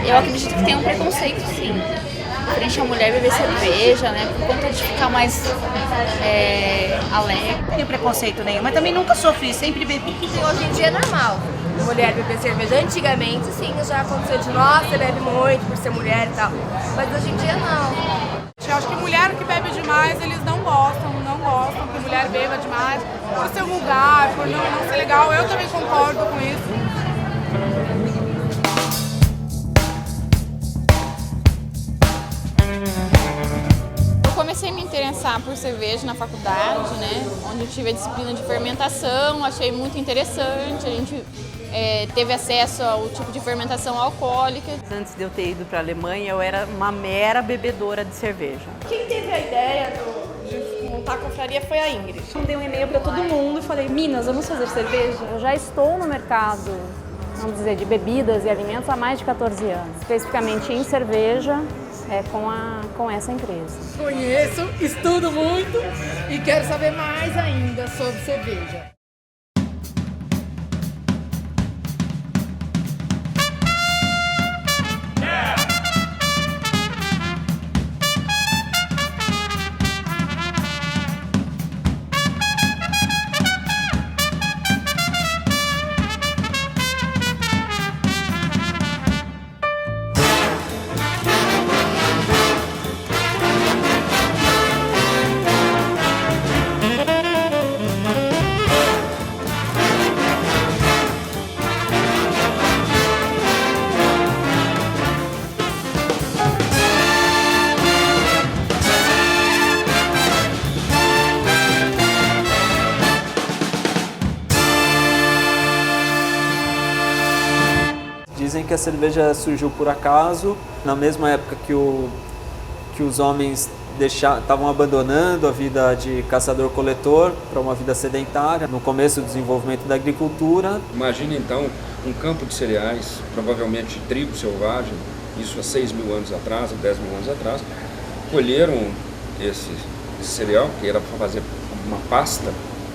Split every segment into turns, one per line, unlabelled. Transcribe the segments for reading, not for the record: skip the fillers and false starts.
Eu acredito que tem um preconceito, sim, frente à mulher beber cerveja, né, por conta de ficar mais alegre.
Não tenho preconceito nenhum, mas também nunca sofri, sempre bebi.
Hoje em dia é normal mulher beber cerveja. Antigamente, sim, já aconteceu de nossa, você bebe muito por ser mulher e tal, mas hoje em dia não.
Eu acho que mulher que bebe demais, eles não gostam que mulher beba demais, por ser vulgar, por não ser legal. Eu também concordo com isso.
Comecei a me interessar por cerveja na faculdade, né, onde eu tive a disciplina de fermentação, achei muito interessante, a gente teve acesso ao tipo de fermentação alcoólica.
Antes de eu ter ido para a Alemanha, eu era uma mera bebedora de cerveja.
Quem teve a ideia de montar a confraria foi a Ingrid.
Mandei um e-mail para todo mundo e falei, Minas, vamos fazer cerveja? Eu já estou no mercado, vamos dizer, de bebidas e alimentos há mais de 14 anos, especificamente em cerveja, com essa empresa.
Conheço, estudo muito e quero saber mais ainda sobre cerveja.
Dizem que a cerveja surgiu por acaso, na mesma época que os homens estavam abandonando a vida de caçador-coletor para uma vida sedentária, no começo do desenvolvimento da agricultura.
Imagine então um campo de cereais, provavelmente trigo selvagem, isso há 6 mil anos atrás, há 10 mil anos atrás, colheram esse cereal, que era para fazer uma pasta,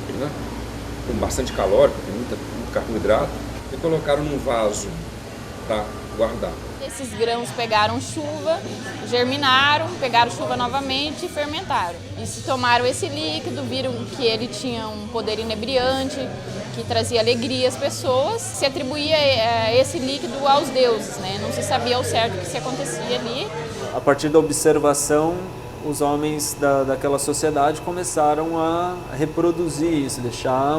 né, com bastante calórico, com muito carboidrato, e colocaram num vaso para guardar.
Esses grãos pegaram chuva, germinaram, pegaram chuva novamente e fermentaram. E se tomaram esse líquido, viram que ele tinha um poder inebriante, que trazia alegria às pessoas. Se atribuía esse líquido aos deuses, né? Não se sabia ao certo o que se acontecia ali.
A partir da observação, os homens daquela sociedade começaram a reproduzir isso, deixar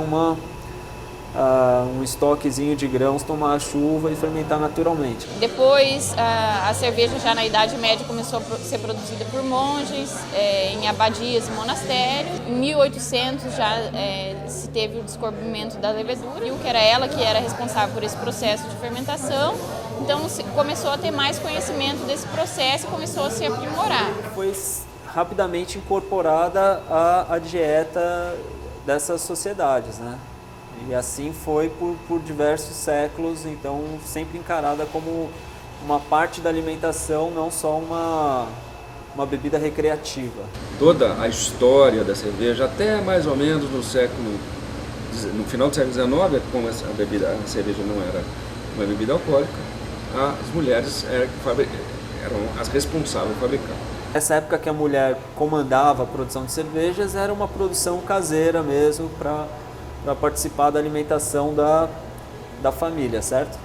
um estoquezinho de grãos tomar a chuva e fermentar naturalmente.
Depois, a cerveja já na Idade Média começou a ser produzida por monges, em abadias e monastérios. Em 1800 já se teve o descobrimento da levedura, que era ela que era responsável por esse processo de fermentação. Então começou a ter mais conhecimento desse processo e começou a se aprimorar.
Foi rapidamente incorporada à dieta dessas sociedades, né? E assim foi por diversos séculos, então sempre encarada como uma parte da alimentação, não só uma bebida recreativa.
Toda a história da cerveja, até mais ou menos no final do século XIX, como a cerveja não era uma bebida alcoólica, as mulheres eram as responsáveis por fabricar.
Nessa época que a mulher comandava a produção de cervejas, era uma produção caseira mesmo para participar da alimentação da família, certo?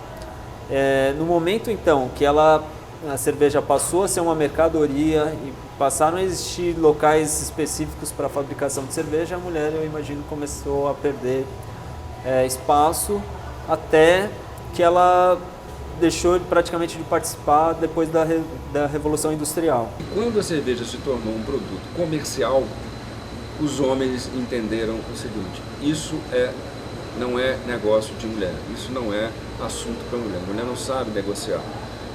No momento então que a cerveja passou a ser uma mercadoria e passaram a existir locais específicos para a fabricação de cerveja, a mulher, eu imagino, começou a perder espaço até que ela deixou praticamente de participar depois da Revolução Industrial.
Quando a cerveja se tornou um produto comercial, os homens entenderam o seguinte: isso não é negócio de mulher, isso não é assunto para mulher, a mulher não sabe negociar.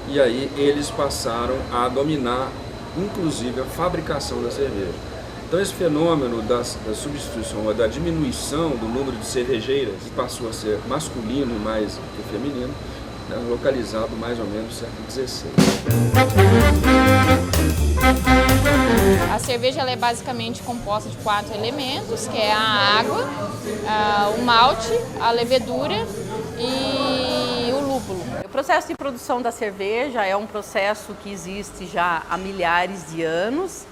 E aí eles passaram a dominar, inclusive, a fabricação da cerveja. Então esse fenômeno da substituição, da diminuição do número de cervejeiras, passou a ser masculino mais que feminino, né, localizado mais ou menos no século XVI.
A cerveja ela é basicamente composta de 4 elementos, que é a água, o malte, a levedura e o lúpulo.
O processo de produção da cerveja é um processo que existe já há milhares de anos.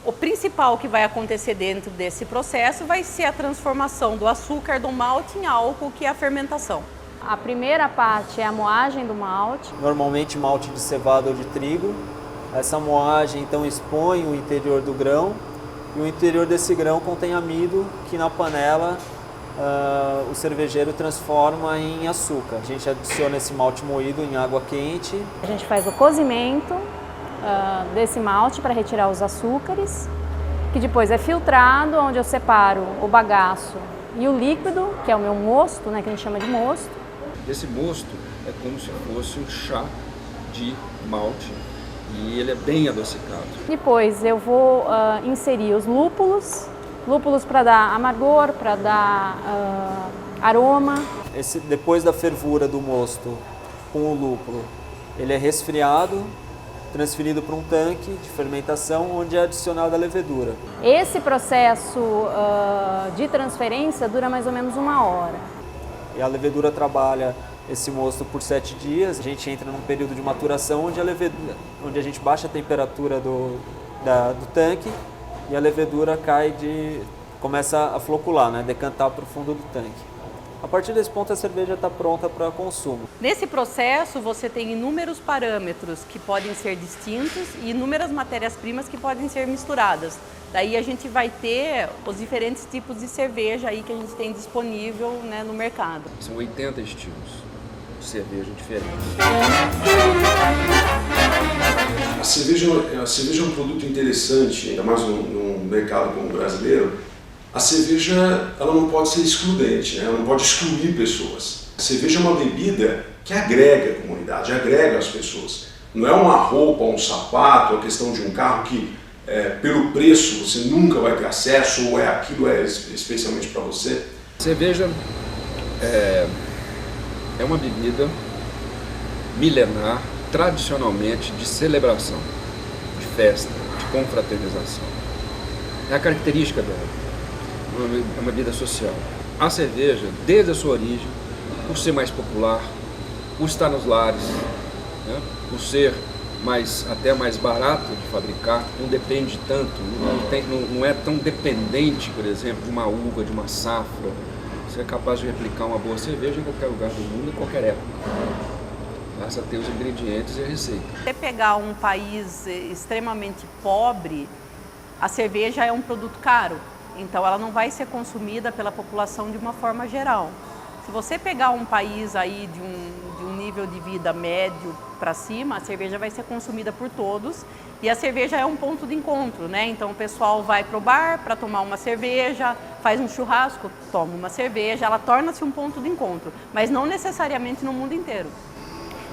O principal que vai acontecer dentro desse processo vai ser a transformação do açúcar do malte em álcool, que é a fermentação.
A primeira parte é a moagem do malte.
Normalmente malte de cevada ou de trigo. Essa moagem então expõe o interior do grão e o interior desse grão contém amido que na panela o cervejeiro transforma em açúcar. A gente adiciona esse malte moído em água quente.
A gente faz o cozimento desse malte para retirar os açúcares, que depois é filtrado, onde eu separo o bagaço e o líquido, que é o meu mosto, né, que a gente chama de mosto.
Esse mosto é como se fosse um chá de malte e ele é bem adocicado.
Depois eu vou inserir os lúpulos para dar amargor, para dar aroma.
Depois da fervura do mosto com o lúpulo, ele é resfriado, transferido para um tanque de fermentação onde é adicionada a levedura.
Esse processo de transferência dura mais ou menos 1 hora.
E a levedura trabalha esse mosto por 7 dias. A gente entra num período de maturação onde a gente baixa a temperatura do tanque e a levedura começa a flocular, né? Decantar para o fundo do tanque. A partir desse ponto a cerveja está pronta para consumo.
Nesse processo você tem inúmeros parâmetros que podem ser distintos e inúmeras matérias-primas que podem ser misturadas. Daí a gente vai ter os diferentes tipos de cerveja aí que a gente tem disponível, né, no mercado.
São 80 estilos de cerveja diferentes.
A cerveja é um produto interessante, ainda mais num mercado como o brasileiro. A cerveja ela não pode ser excludente, né? Ela não pode excluir pessoas. A cerveja é uma bebida que agrega a comunidade, agrega as pessoas. Não é uma roupa, um sapato, a questão de um carro que pelo preço você nunca vai ter acesso ou aquilo é especialmente para você.
A cerveja é uma bebida milenar, tradicionalmente de celebração, de festa, de confraternização. É a característica dela. É uma bebida social. A cerveja, desde a sua origem, por ser mais popular, por estar nos lares, né, por ser até mais barato de fabricar, não depende tanto, não é tão dependente, por exemplo, de uma uva, de uma safra. Você é capaz de replicar uma boa cerveja em qualquer lugar do mundo, em qualquer época. Basta ter os ingredientes e a receita.
Se você pegar um país extremamente pobre, a cerveja é um produto caro. Então ela não vai ser consumida pela população de uma forma geral. Se você pegar um país aí de um nível de vida médio para cima, a cerveja vai ser consumida por todos e a cerveja é um ponto de encontro, né? Então o pessoal vai pro bar para tomar uma cerveja, faz um churrasco, toma uma cerveja, ela torna-se um ponto de encontro, mas não necessariamente no mundo inteiro.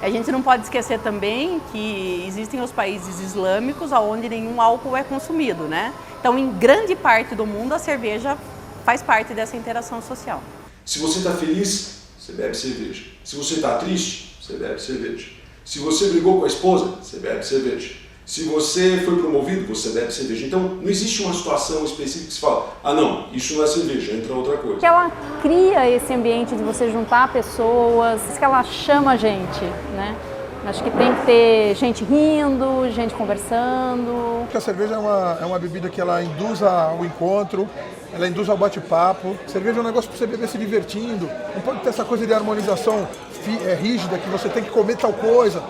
A gente não pode esquecer também que existem os países islâmicos onde nenhum álcool é consumido, né? Então, em grande parte do mundo, a cerveja faz parte dessa interação social.
Se você está feliz, você bebe cerveja. Se você está triste, você bebe cerveja. Se você brigou com a esposa, você bebe cerveja. Se você foi promovido, você bebe cerveja. Então, não existe uma situação específica que se fala, não, isso não é cerveja, entra outra coisa.
Ela cria esse ambiente de você juntar pessoas, que ela chama a gente, né? Acho que tem que ter gente rindo, gente conversando.
A cerveja é uma bebida que ela induz ao encontro, ela induz ao bate-papo. Cerveja é um negócio para você beber se divertindo. Não pode ter essa coisa de harmonização rígida, que você tem que comer tal coisa.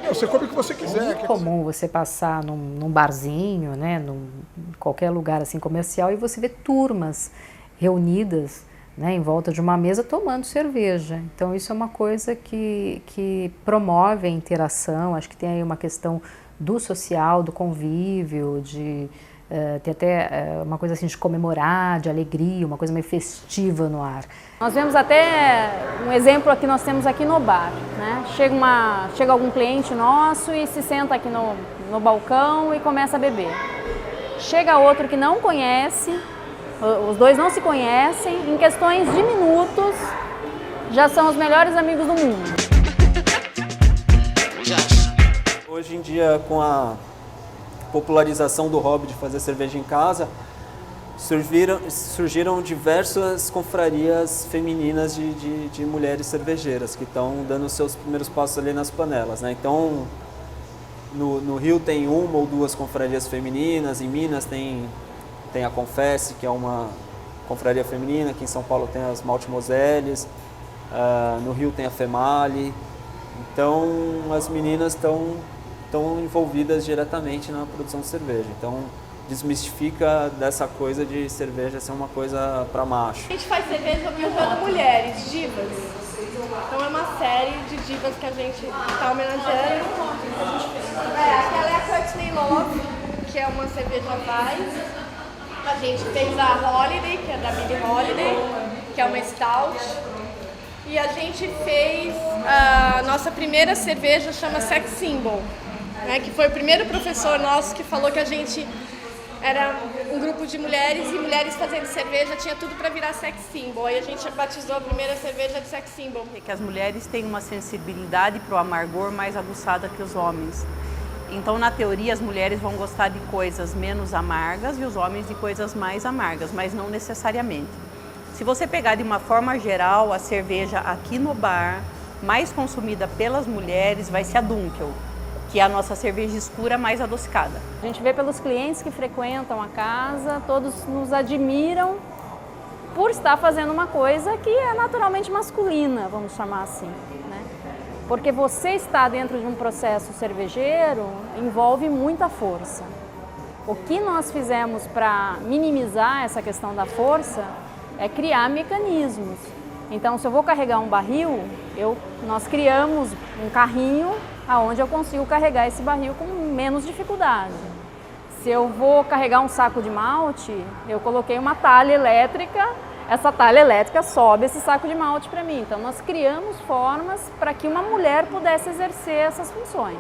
Você come o que você quiser.
É comum você passar num barzinho, né, em qualquer lugar assim comercial, e você vê turmas reunidas, né, em volta de uma mesa tomando cerveja. Então isso é uma coisa que promove a interação. Acho que tem aí uma questão do social, do convívio, tem até uma coisa assim de comemorar, de alegria, uma coisa meio festiva no ar.
Nós vemos até um exemplo que nós temos aqui no bar, né? Chega algum cliente nosso e se senta aqui no balcão e começa a beber. Chega outro que não conhece, os dois não se conhecem, em questões de minutos já são os melhores amigos do mundo.
Hoje em dia, com a popularização do hobby de fazer cerveja em casa, surgiram diversas confrarias femininas de mulheres cervejeiras que estão dando os seus primeiros passos ali nas panelas, né? Então, no Rio tem uma ou duas confrarias femininas, em Minas tem a Confesse, que é uma confraria feminina, aqui em São Paulo tem as Malte Moselles, no Rio tem a Female. Então, as meninas estão envolvidas diretamente na produção de cerveja. Então, desmistifica dessa coisa de cerveja ser uma coisa para macho.
A gente faz cerveja homenageando mulheres, divas. Então é uma série de divas que a gente está homenageando. Aquela é a Courtney Love, que é uma cerveja Weiss. A gente fez a Holiday, que é da Billie Holiday, que é uma stout. E a gente fez a nossa primeira cerveja, chama Sex Symbol, né, que foi o primeiro professor nosso que falou que a gente era um grupo de mulheres e mulheres fazendo cerveja tinha tudo para virar sex symbol. Aí a gente batizou a primeira cerveja de sex symbol.
É que as mulheres têm uma sensibilidade para o amargor mais aguçada que os homens. Então, na teoria, as mulheres vão gostar de coisas menos amargas e os homens de coisas mais amargas, mas não necessariamente. Se você pegar de uma forma geral, a cerveja aqui no bar, mais consumida pelas mulheres, vai ser a Dunkel, que é a nossa cerveja escura mais adocicada.
A gente vê pelos clientes que frequentam a casa, todos nos admiram por estar fazendo uma coisa que é naturalmente masculina, vamos chamar assim, né? Porque você estar dentro de um processo cervejeiro envolve muita força. O que nós fizemos para minimizar essa questão da força é criar mecanismos. Então, se eu vou carregar um barril, nós criamos um carrinho aonde eu consigo carregar esse barril com menos dificuldade. Se eu vou carregar um saco de malte, eu coloquei uma talha elétrica, essa talha elétrica sobe esse saco de malte para mim. Então, nós criamos formas para que uma mulher pudesse exercer essas funções.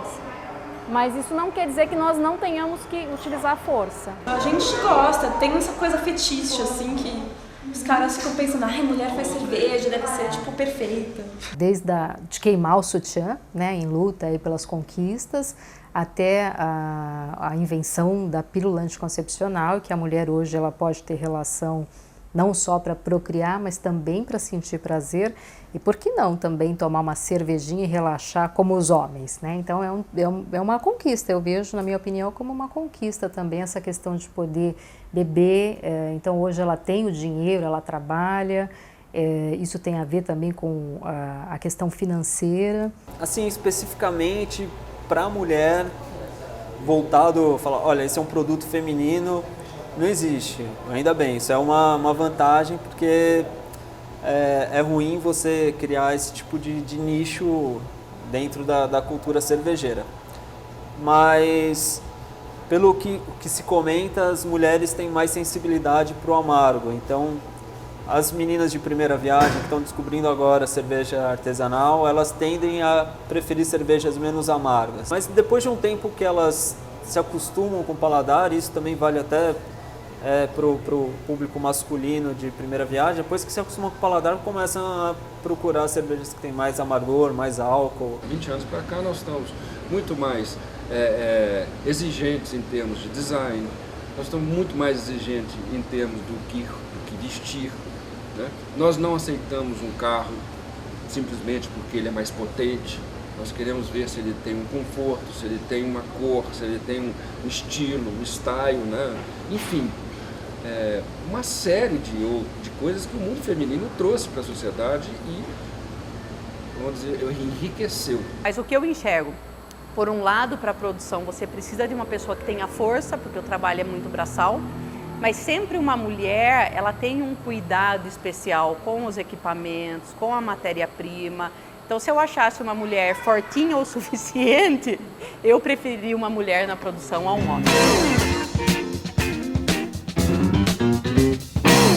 Mas isso não quer dizer que nós não tenhamos que utilizar força.
A gente gosta, tem essa coisa fetiche, assim, que os caras ficam pensando, mulher faz cerveja, deve ser, tipo, perfeita.
Desde de queimar o sutiã, né, em luta aí pelas conquistas, até a invenção da pílula anticoncepcional, que a mulher hoje ela pode ter relação não só para procriar, mas também para sentir prazer. E por que não também tomar uma cervejinha e relaxar como os homens, né? Então é uma conquista, eu vejo, na minha opinião, como uma conquista também essa questão de poder beber. Então hoje ela tem o dinheiro, ela trabalha, isso tem a ver também com a questão financeira.
Assim, especificamente para a mulher, voltado, falar, olha, esse é um produto feminino, não existe, ainda bem, isso é uma vantagem, porque é ruim você criar esse tipo de nicho dentro da cultura cervejeira. Mas, pelo que se comenta, as mulheres têm mais sensibilidade para o amargo. Então, as meninas de primeira viagem que estão descobrindo agora a cerveja artesanal, elas tendem a preferir cervejas menos amargas. Mas depois de um tempo que elas se acostumam com o paladar, isso também vale até para o público masculino de primeira viagem, depois que se acostumam com o paladar, começam a procurar cervejas que têm mais amargor, mais álcool.
20 anos para cá nós estamos muito mais exigentes em termos de design, nós estamos muito mais exigentes em termos do que vestir, né? Nós não aceitamos um carro simplesmente porque ele é mais potente. Nós queremos ver se ele tem um conforto, se ele tem uma cor, se ele tem um estilo, um style, né? Enfim, uma série de coisas que o mundo feminino trouxe para a sociedade e, vamos dizer, enriqueceu.
Mas o que eu enxergo, por um lado, para a produção, você precisa de uma pessoa que tenha força, porque o trabalho é muito braçal, mas sempre uma mulher, ela tem um cuidado especial com os equipamentos, com a matéria-prima. Então, se eu achasse uma mulher fortinha o suficiente, eu preferiria uma mulher na produção a um homem.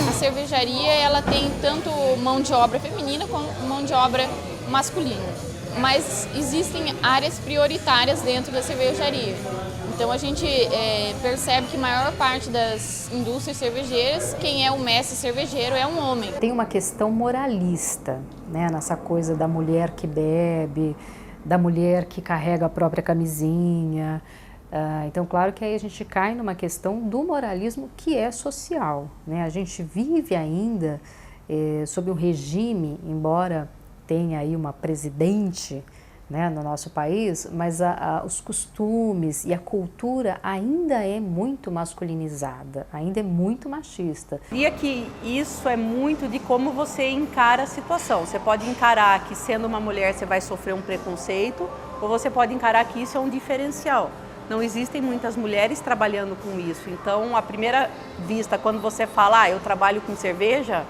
A cervejaria, ela tem tanto mão de obra feminina como mão de obra masculina. Mas existem áreas prioritárias dentro da cervejaria. Então a gente percebe que a maior parte das indústrias cervejeiras, quem é o mestre cervejeiro é um homem.
Tem uma questão moralista, né, nessa coisa da mulher que bebe, da mulher que carrega a própria camisinha. Então, claro que aí a gente cai numa questão do moralismo que é social, né? A gente vive ainda sob um regime, embora tenha aí uma presidente, né, no nosso país, mas os costumes e a cultura ainda é muito masculinizada, ainda é muito machista.
Eu diria que isso é muito de como você encara a situação. Você pode encarar que sendo uma mulher você vai sofrer um preconceito, ou você pode encarar que isso é um diferencial. Não existem muitas mulheres trabalhando com isso. Então, à primeira vista, quando você fala, eu trabalho com cerveja,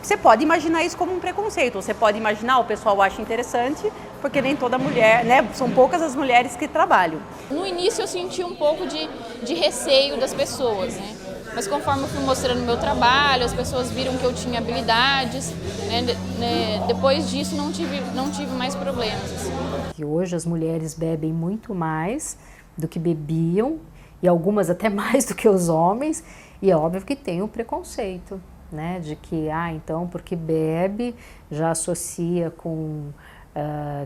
você pode imaginar isso como um preconceito. Você pode imaginar, o pessoal acha interessante, porque nem toda mulher, né? São poucas as mulheres que trabalham.
No início eu senti um pouco de receio das pessoas, né? Mas conforme eu fui mostrando meu trabalho, as pessoas viram que eu tinha habilidades, né? Depois disso não tive mais problemas. Assim.
E hoje as mulheres bebem muito mais do que bebiam, e algumas até mais do que os homens, e é óbvio que tem o preconceito, né? De que, então porque bebe, já associa com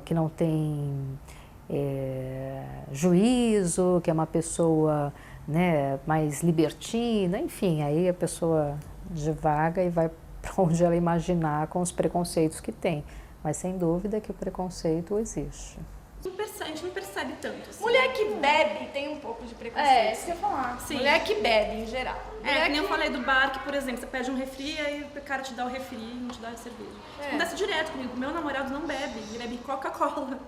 que não tem juízo, que é uma pessoa, né, mais libertina, enfim, aí a pessoa divaga e vai para onde ela imaginar com os preconceitos que tem. Mas sem dúvida que o preconceito existe.
A gente não percebe tanto. Assim.
Mulher que bebe tem um pouco de preconceito.
Isso que eu ia falar.
Sim. Mulher que bebe, em geral.
Que nem eu falei do bar, que, por exemplo, você pede um refri e o cara te dá o refri e não te dá a cerveja. Acontece direto comigo. Meu namorado não bebe, ele bebe Coca-Cola.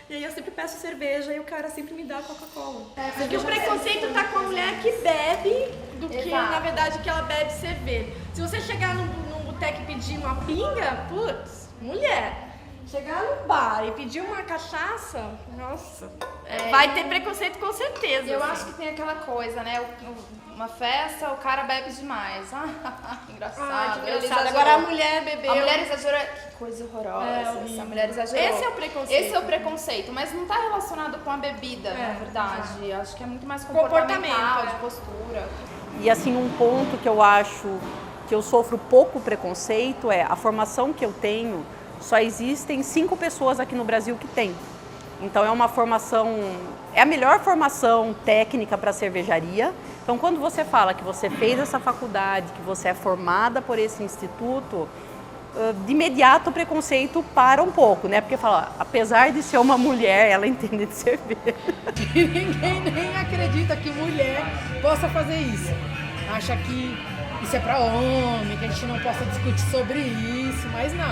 E aí eu sempre peço cerveja e o cara sempre me dá Coca-Cola.
Porque o preconceito tá com a mulher que bebe do que, na verdade, que ela bebe cerveja. Se você chegar num boteco e pedir uma pinga, putz, mulher. Chegar no bar e pedir uma cachaça, nossa, vai ter preconceito com certeza.
Eu acho que tem aquela coisa, né? Uma festa, o cara bebe demais. Engraçado.
Que engraçado. Agora a mulher bebeu.
A mulher exagerou. Que coisa horrorosa. A mulher exagerou.
Esse é o preconceito.
Esse é o preconceito, mas não está relacionado com a bebida, na verdade. Acho que é muito mais comportamental, de postura.
E assim, um ponto que eu acho que eu sofro pouco preconceito é a formação que eu tenho. Só existem 5 pessoas aqui no Brasil que têm. Então é uma formação, é a melhor formação técnica para cervejaria. Então quando você fala que você fez essa faculdade, que você é formada por esse instituto, de imediato o preconceito para um pouco, né? Porque fala, apesar de ser uma mulher, ela entende de cerveja.
E ninguém nem acredita que mulher possa fazer isso. Acha que isso é para homem, que a gente não possa discutir sobre isso, mas não.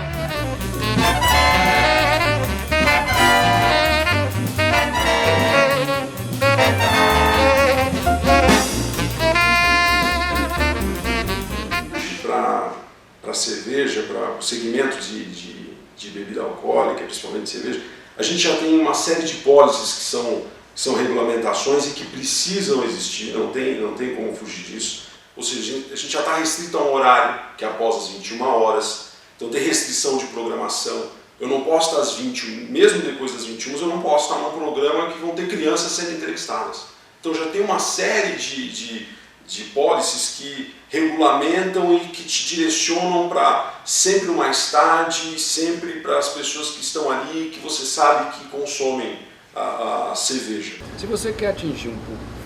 Para cerveja, para o segmento de bebida alcoólica, principalmente cerveja, a gente já tem uma série de pólices que são regulamentações e que precisam existir, não tem como fugir disso. Ou seja, a gente já está restrito a um horário, que é após as 21 horas, então tem restrição de programação. Eu não posso estar às 21, mesmo depois das 21, eu não posso estar num programa que vão ter crianças sendo entrevistadas. Então já tem uma série de policies que regulamentam e que te direcionam para sempre o mais tarde, sempre para as pessoas que estão ali, que você sabe que consomem a cerveja.
Se você quer atingir um público,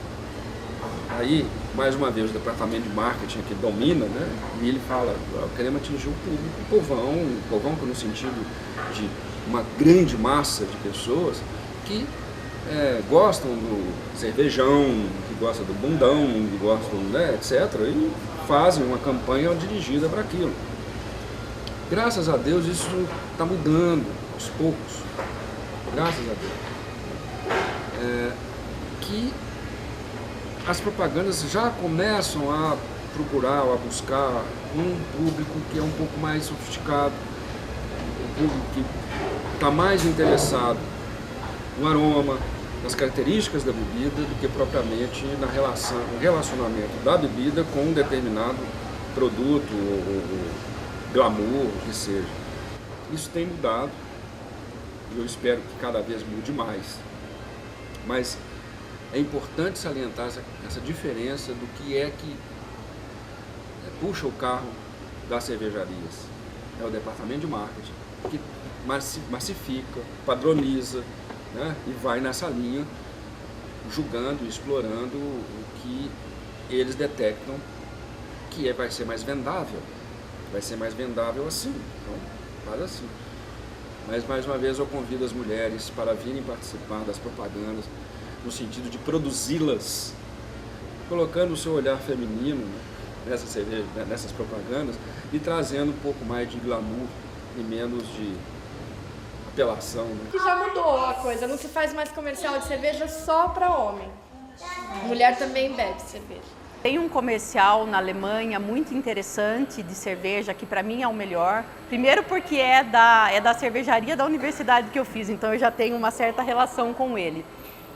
aí, mais uma vez, o departamento de marketing aqui domina, né? E ele fala, queremos atingir o público, o povão no sentido de uma grande massa de pessoas que gostam do cervejão, que gostam do bundão, que gostam, né, etc. E fazem uma campanha dirigida para aquilo. Graças a Deus isso está mudando aos poucos. Graças a Deus. Que as propagandas já começam a procurar ou a buscar um público que é um pouco mais sofisticado, um público que está mais interessado no aroma, nas características da bebida, do que propriamente no relacionamento da bebida com um determinado produto ou glamour, o que seja. Isso tem mudado e eu espero que cada vez mude mais. Mas é importante salientar essa diferença do que é que puxa o carro das cervejarias. É o departamento de marketing que massifica, padroniza, né, e vai nessa linha julgando, explorando o que eles detectam que vai ser mais vendável. Vai ser mais vendável assim, então faz assim. Mas mais uma vez eu convido as mulheres para virem participar das propagandas, no sentido de produzi-las, colocando o seu olhar feminino, né, nessa cerveja, nessas propagandas, e trazendo um pouco mais de glamour e menos de apelação. Né?
Que já mudou a coisa, não se faz mais comercial de cerveja só para homem. Mulher também bebe cerveja.
Tem um comercial na Alemanha muito interessante de cerveja, que para mim é o melhor. Primeiro porque é da cervejaria da universidade que eu fiz, então eu já tenho uma certa relação com ele.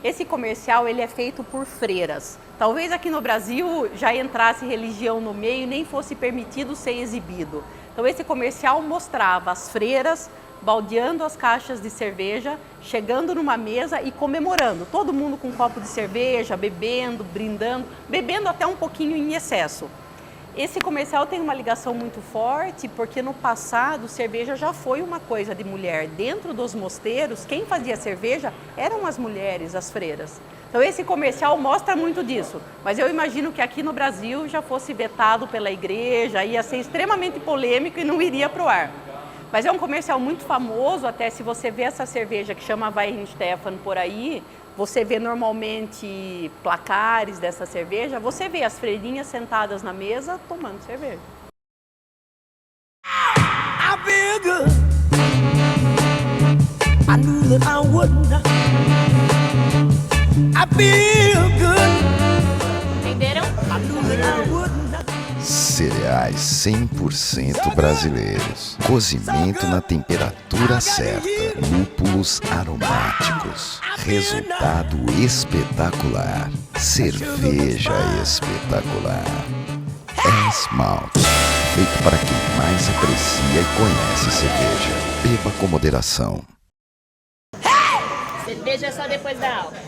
Esse comercial ele é feito por freiras. Talvez aqui no Brasil já entrasse religião no meio e nem fosse permitido ser exibido. Então esse comercial mostrava as freiras baldeando as caixas de cerveja, chegando numa mesa e comemorando. Todo mundo com um copo de cerveja, bebendo, brindando, bebendo até um pouquinho em excesso. Esse comercial tem uma ligação muito forte porque no passado cerveja já foi uma coisa de mulher. Dentro dos mosteiros, quem fazia cerveja eram as mulheres, as freiras. Então esse comercial mostra muito disso, mas eu imagino que aqui no Brasil já fosse vetado pela igreja, ia ser extremamente polêmico e não iria para o ar. Mas é um comercial muito famoso, até se você vê essa cerveja que chama Weihenstephan por aí, você vê normalmente placares dessa cerveja, você vê as freirinhas sentadas na mesa tomando cerveja.
Entenderam?
Cereais 100% brasileiros. Cozimento na temperatura certa. Lúpulos aromáticos. Resultado espetacular. Cerveja espetacular. S-Malt. Feito para quem mais aprecia e conhece cerveja. Beba com moderação.
Cerveja só depois da aula.